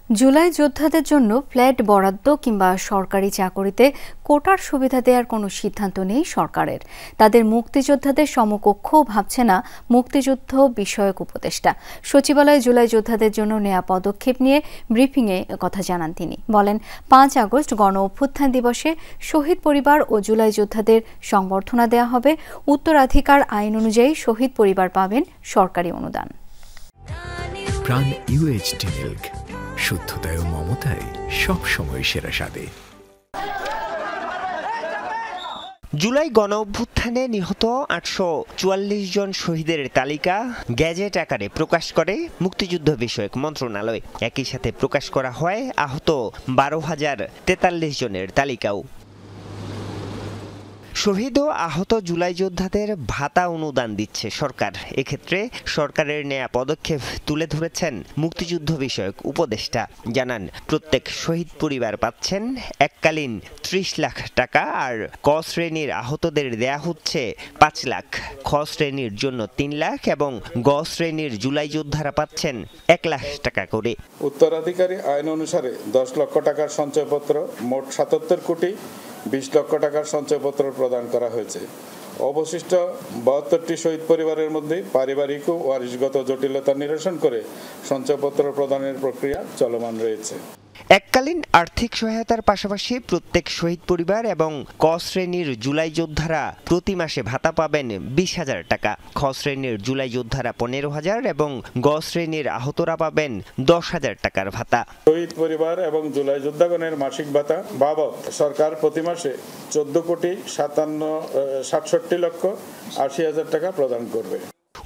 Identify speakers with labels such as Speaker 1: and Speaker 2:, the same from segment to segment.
Speaker 1: জুলাই যোদ্ধাদের জন্য ফ্ল্যাট বরাদ্দ কিংবা সরকারি চাকরিতে কোটার সুবিধা দেওয়ার কোনো সিদ্ধান্ত নেই সরকারের। তাদের মুক্তিযোদ্ধাদের সমকক্ষও ভাবছে না মুক্তিযুদ্ধ বিষয়ক উপদেষ্টা। সচিবালয়ে জুলাই যোদ্ধাদের জন্য নেওয়া পদক্ষেপ নিয়ে ব্রিফিংয়ে কথা জানান তিনি। বলেন, 5 আগস্ট গণ অভ্যুত্থান দিবসে শহীদ পরিবার ও জুলাই যোদ্ধাদের সংবর্ধনা দেওয়া হবে। উত্তরাধিকার আইন অনুযায়ী শহীদ পরিবার পাবেন সরকারি অনুদান।
Speaker 2: প্রাণ ইউএইচডি মিল্ক, শুদ্ধতায় ও মমতায় সবসময় সেরা স্বাদে।
Speaker 3: জুলাই গণ অভ্যুত্থানে নিহত 844 জন শহীদের তালিকা গ্যাজেট আকারে প্রকাশ করে মুক্তিযুদ্ধ বিষয়ক মন্ত্রণালয়। একই সাথে প্রকাশ করা হয় আহত 12,043 জনের তালিকাও। শহীদ ও আহত জুলাই যোদ্ধাদের ভাতা অনুদান দিচ্ছে সরকার। এক্ষেত্রে সরকারের নেয়া পদক্ষেপ তুলে ধরেছেন মুক্তিযুদ্ধ বিষয়ক উপদেষ্টা। জানান, প্রত্যেক শহীদ পরিবার পাচ্ছেন এককালীন 30 লাখ টাকা, আর ক শ্রেণীর আহতদের দেয়া হচ্ছে 5 লাখ। খ শ্রেণীর জন্য 3 লাখ এবং গ শ্রেণীর জুলাই যোদ্ধারা পাচ্ছেন 1 লাখ টাকা করে।
Speaker 4: উত্তরাধিকারী আইন অনুসারে 10 লক্ষ টাকার সঞ্চয়পত্র, মোট 77 কোটি 20 লক্ষ টাকার সঞ্চয়পত্র প্রদান করা হয়েছে। অবশিষ্ট 72টি শহীদ পরিবারের মধ্যে পারিবারিক ও ওয়ারিশগত জটিলতা নিরসন করে সঞ্চয়পত্র প্রদানের প্রক্রিয়া চলমান রয়েছে।
Speaker 3: এককালীন আর্থিক সহায়তার পাশাপাশি প্রত্যেক শহীদ পরিবার এবং ক শ্রেণীর জুলাই যোদ্ধারা প্রতি মাসে ভাতা পাবেন 20,000 টাকা। খ শ্রেণীর জুলাই যোদ্ধারা 15,000 এবং গ শ্রেণীর আহতরা পাবেন 10,000 টাকার ভাতা।
Speaker 4: শহীদ পরিবার এবং জুলাই যোদ্ধাগণের মাসিক ভাতা বাবদ সরকার প্রতি মাসে 14 কোটি 67 লক্ষ 80,000 টাকা প্রদান করবে।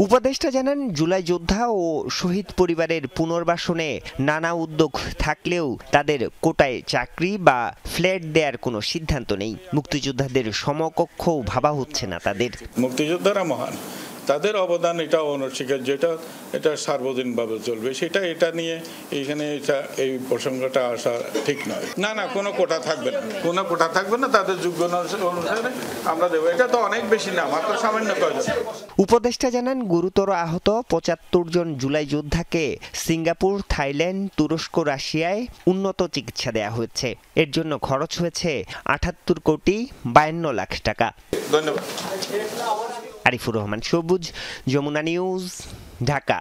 Speaker 3: উপদেষ্টা জানান, জুলাই যোদ্ধা ও শহীদ পরিবারের পুনর্বাসনে নানা উদ্যোগ থাকলেও তাদের কোটায় চাকরি বা ফ্ল্যাট দেওয়ার কোনো সিদ্ধান্ত নেই। মুক্তিযোদ্ধাদের সমকক্ষও ভাবা হচ্ছে না তাদের।
Speaker 4: মুক্তিযোদ্ধারা মহান, তাদের অবদান এটা অনস্বীকার্য, এটা সার্বজনীনভাবে চলবে। এটা নিয়ে এখানে এই প্রসঙ্গটা আসা ঠিক নয়। না, কোনো কোটা থাকবে না, তাদের যোগ্য অনুসারে আমরা দেবো। এটা তো অনেক বেশি না, মাত্র সামান্য কয়জন।
Speaker 3: উপদেষ্টা জানান, গুরুতর আহত 75 জন জুলাই যোদ্ধাকে সিঙ্গাপুর, থাইল্যান্ড, তুরস্ক, রাশিয়ায় উন্নত চিকিৎসা দেওয়া হয়েছে। এর জন্য খরচ হয়েছে 78 কোটি 52 লাখ টাকা।
Speaker 4: ধন্যবাদ।
Speaker 3: আরিফুর রহমান সবুজ, যমুনা নিউজ, ঢাকা।